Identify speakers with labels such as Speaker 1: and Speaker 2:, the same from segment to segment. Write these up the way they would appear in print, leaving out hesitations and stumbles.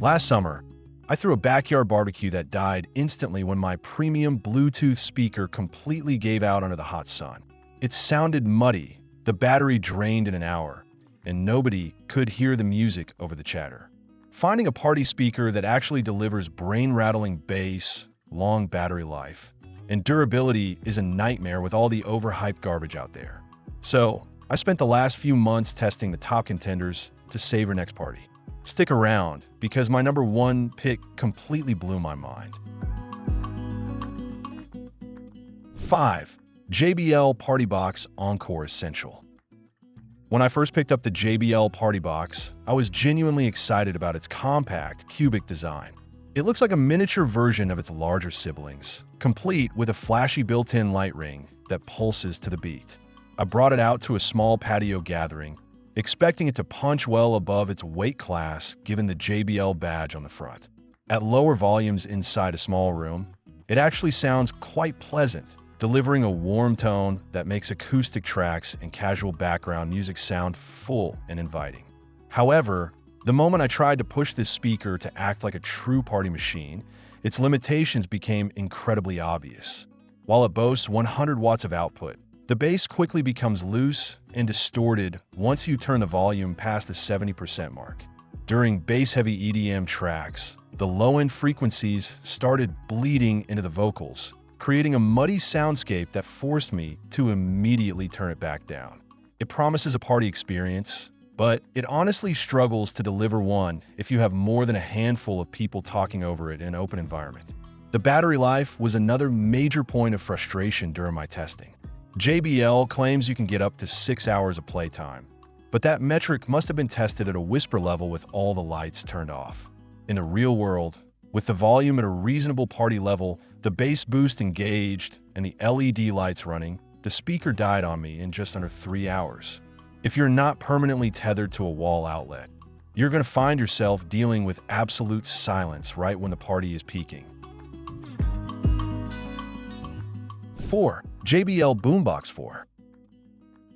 Speaker 1: Last summer, I threw a backyard barbecue that died instantly when my premium Bluetooth speaker completely gave out under the hot sun. It sounded muddy, the battery drained in an hour, and nobody could hear the music over the chatter. Finding a party speaker that actually delivers brain-rattling bass, long battery life, and durability is a nightmare with all the overhyped garbage out there. So, I spent the last few months testing the top contenders to save your next party. Stick around, because my number one pick completely blew my mind. 5. JBL PartyBox Encore Essential. When I first picked up the JBL PartyBox, I was genuinely excited about its compact, cubic design. It looks like a miniature version of its larger siblings, complete with a flashy built-in light ring that pulses to the beat. I brought it out to a small patio gathering, expecting it to punch well above its weight class given the JBL badge on the front. At lower volumes inside a small room, it actually sounds quite pleasant, delivering a warm tone that makes acoustic tracks and casual background music sound full and inviting. However, the moment I tried to push this speaker to act like a true party machine, its limitations became incredibly obvious. While it boasts 100 watts of output, the bass quickly becomes loose and distorted once you turn the volume past the 70% mark. During bass-heavy EDM tracks, the low-end frequencies started bleeding into the vocals, creating a muddy soundscape that forced me to immediately turn it back down. It promises a party experience, but it honestly struggles to deliver one if you have more than a handful of people talking over it in an open environment. The battery life was another major point of frustration during my testing. JBL claims you can get up to 6 hours of playtime, but that metric must have been tested at a whisper level with all the lights turned off. In the real world, with the volume at a reasonable party level, the bass boost engaged, and the LED lights running, the speaker died on me in just under 3 hours. If you're not permanently tethered to a wall outlet, you're going to find yourself dealing with absolute silence right when the party is peaking. 4. JBL Boombox 4.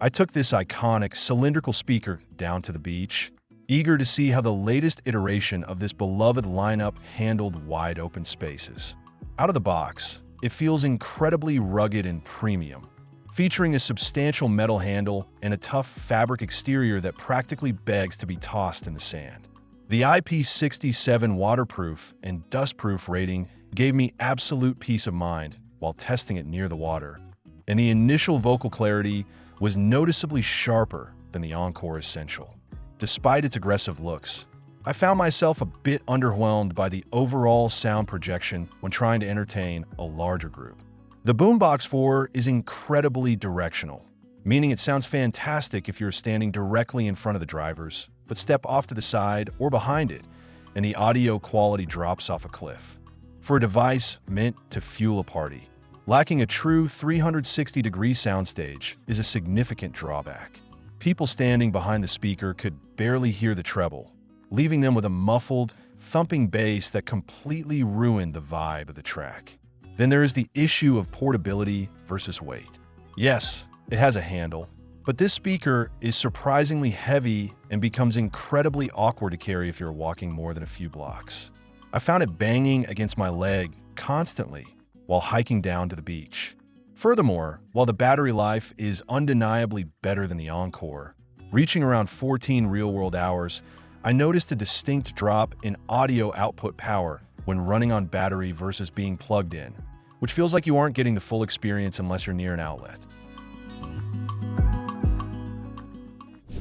Speaker 1: I took this iconic cylindrical speaker down to the beach, eager to see how the latest iteration of this beloved lineup handled wide open spaces. Out of the box, it feels incredibly rugged and premium, featuring a substantial metal handle and a tough fabric exterior that practically begs to be tossed in the sand. The IP67 waterproof and dustproof rating gave me absolute peace of mind while testing it near the water, and the initial vocal clarity was noticeably sharper than the Encore Essential. Despite its aggressive looks, I found myself a bit underwhelmed by the overall sound projection when trying to entertain a larger group. The Boombox 4 is incredibly directional, meaning it sounds fantastic if you're standing directly in front of the drivers, but step off to the side or behind it, and the audio quality drops off a cliff. For a device meant to fuel a party, lacking a true 360-degree soundstage is a significant drawback. People standing behind the speaker could barely hear the treble, leaving them with a muffled, thumping bass that completely ruined the vibe of the track. Then there is the issue of portability versus weight. Yes, it has a handle, but this speaker is surprisingly heavy and becomes incredibly awkward to carry if you're walking more than a few blocks. I found it banging against my leg constantly while hiking down to the beach. Furthermore, while the battery life is undeniably better than the Encore, reaching around 14 real-world hours, I noticed a distinct drop in audio output power when running on battery versus being plugged in, which feels like you aren't getting the full experience unless you're near an outlet.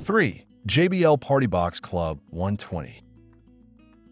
Speaker 1: 3. JBL PartyBox Club 120.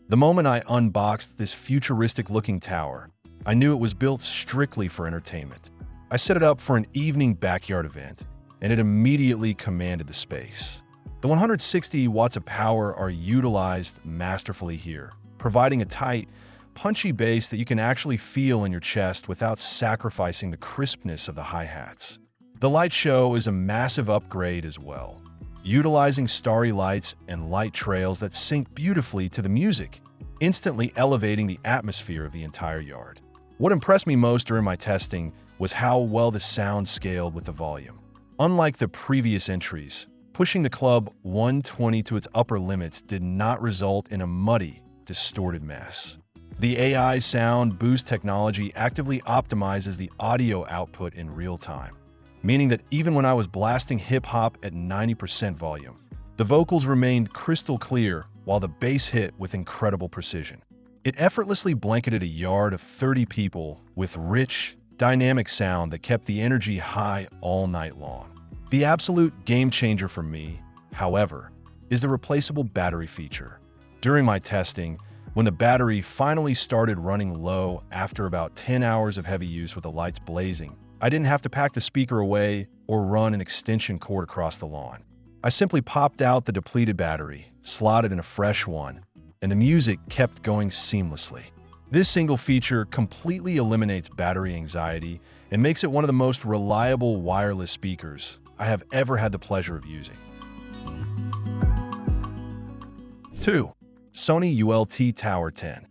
Speaker 1: The moment I unboxed this futuristic-looking tower, I knew it was built strictly for entertainment. I set it up for an evening backyard event, and it immediately commanded the space. The 160 watts of power are utilized masterfully here, providing a tight, punchy bass that you can actually feel in your chest without sacrificing the crispness of the hi-hats. The light show is a massive upgrade as well, utilizing starry lights and light trails that sync beautifully to the music, instantly elevating the atmosphere of the entire yard. What impressed me most during my testing was how well the sound scaled with the volume. Unlike the previous entries, pushing the Club 120 to its upper limits did not result in a muddy, distorted mess. The AI sound boost technology actively optimizes the audio output in real time, meaning that even when I was blasting hip-hop at 90% volume, the vocals remained crystal clear while the bass hit with incredible precision. It effortlessly blanketed a yard of 30 people with rich, dynamic sound that kept the energy high all night long. The absolute game changer for me, however, is the replaceable battery feature. During my testing, when the battery finally started running low after about 10 hours of heavy use with the lights blazing, I didn't have to pack the speaker away or run an extension cord across the lawn. I simply popped out the depleted battery, slotted in a fresh one, and the music kept going seamlessly. This single feature completely eliminates battery anxiety and makes it one of the most reliable wireless speakers I have ever had the pleasure of using. 2. Sony ULT Tower 10.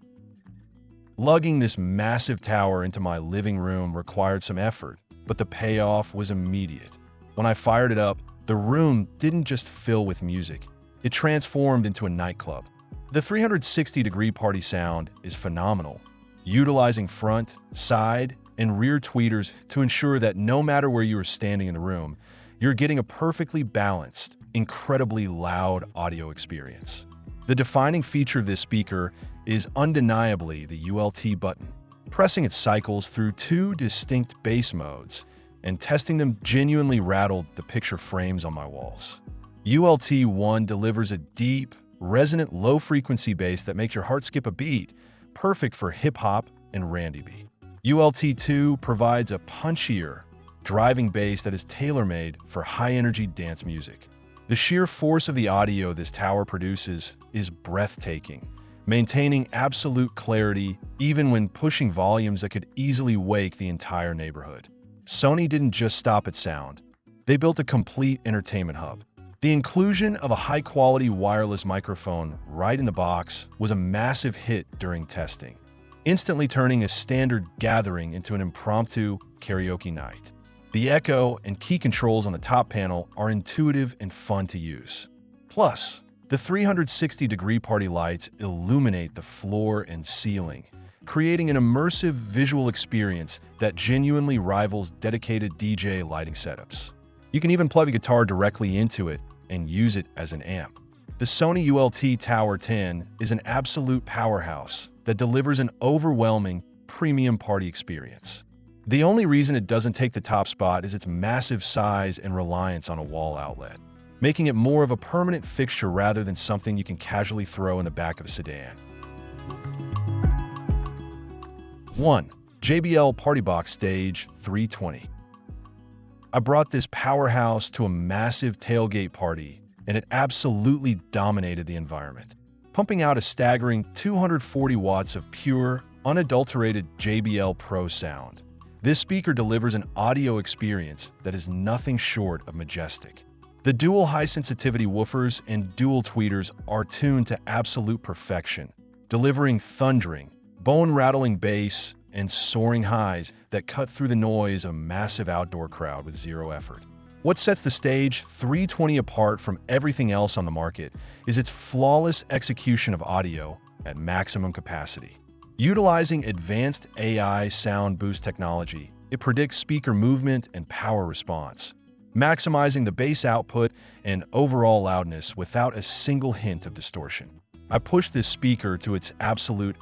Speaker 1: Lugging this massive tower into my living room required some effort, but the payoff was immediate. When I fired it up, the room didn't just fill with music, it transformed into a nightclub. The 360-degree party sound is phenomenal, utilizing front, side, and rear tweeters to ensure that no matter where you are standing in the room, you're getting a perfectly balanced, incredibly loud audio experience. The defining feature of this speaker is undeniably the ULT button. Pressing it cycles through two distinct bass modes, and testing them genuinely rattled the picture frames on my walls. ULT 1 delivers a deep, resonant low-frequency bass that makes your heart skip a beat, perfect for hip-hop and Randy B. ULT 2 provides a punchier, driving bass that is tailor-made for high-energy dance music. The sheer force of the audio this tower produces is breathtaking, maintaining absolute clarity even when pushing volumes that could easily wake the entire neighborhood. Sony didn't just stop at sound. They built a complete entertainment hub. The inclusion of a high-quality wireless microphone right in the box was a massive hit during testing, instantly turning a standard gathering into an impromptu karaoke night. The echo and key controls on the top panel are intuitive and fun to use. Plus, the 360-degree party lights illuminate the floor and ceiling, creating an immersive visual experience that genuinely rivals dedicated DJ lighting setups. You can even plug a guitar directly into it and use it as an amp. The Sony ULT Tower 10 is an absolute powerhouse that delivers an overwhelming, premium party experience. The only reason it doesn't take the top spot is its massive size and reliance on a wall outlet, making it more of a permanent fixture rather than something you can casually throw in the back of a sedan. 1. JBL PartyBox Stage 320. I brought this powerhouse to a massive tailgate party, and it absolutely dominated the environment, pumping out a staggering 240 watts of pure, unadulterated JBL Pro sound. This speaker delivers an audio experience that is nothing short of majestic. The dual high-sensitivity woofers and dual tweeters are tuned to absolute perfection, delivering thundering, bone-rattling bass and soaring highs that cut through the noise of a massive outdoor crowd with zero effort. What sets the Stage 320 apart from everything else on the market is its flawless execution of audio at maximum capacity. Utilizing advanced AI sound boost technology, it predicts speaker movement and power response, maximizing the bass output and overall loudness without a single hint of distortion. I pushed this speaker to its absolute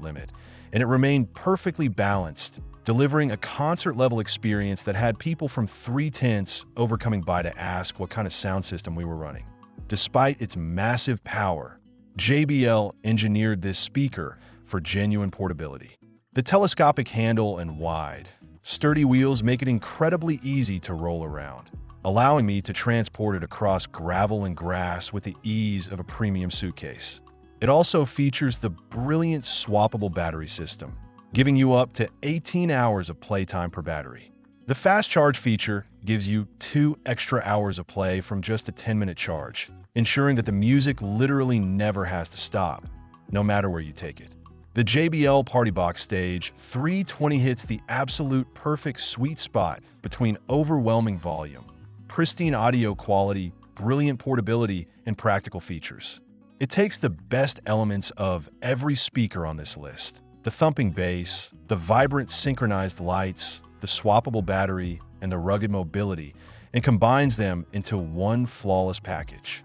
Speaker 1: limit, and it remained perfectly balanced, delivering a concert-level experience that had people from 3 tents over coming by to ask what kind of sound system we were running. Despite its massive power, JBL engineered this speaker for genuine portability. The telescopic handle and wide, sturdy wheels make it incredibly easy to roll around, allowing me to transport it across gravel and grass with the ease of a premium suitcase. It also features the brilliant swappable battery system, giving you up to 18 hours of playtime per battery. The fast charge feature gives you 2 extra hours of play from just a 10-minute charge, ensuring that the music literally never has to stop, no matter where you take it. The JBL PartyBox Stage 320 hits the absolute perfect sweet spot between overwhelming volume, pristine audio quality, brilliant portability, and practical features. It takes the best elements of every speaker on this list: the thumping bass, the vibrant synchronized lights, the swappable battery, and the rugged mobility, and combines them into one flawless package.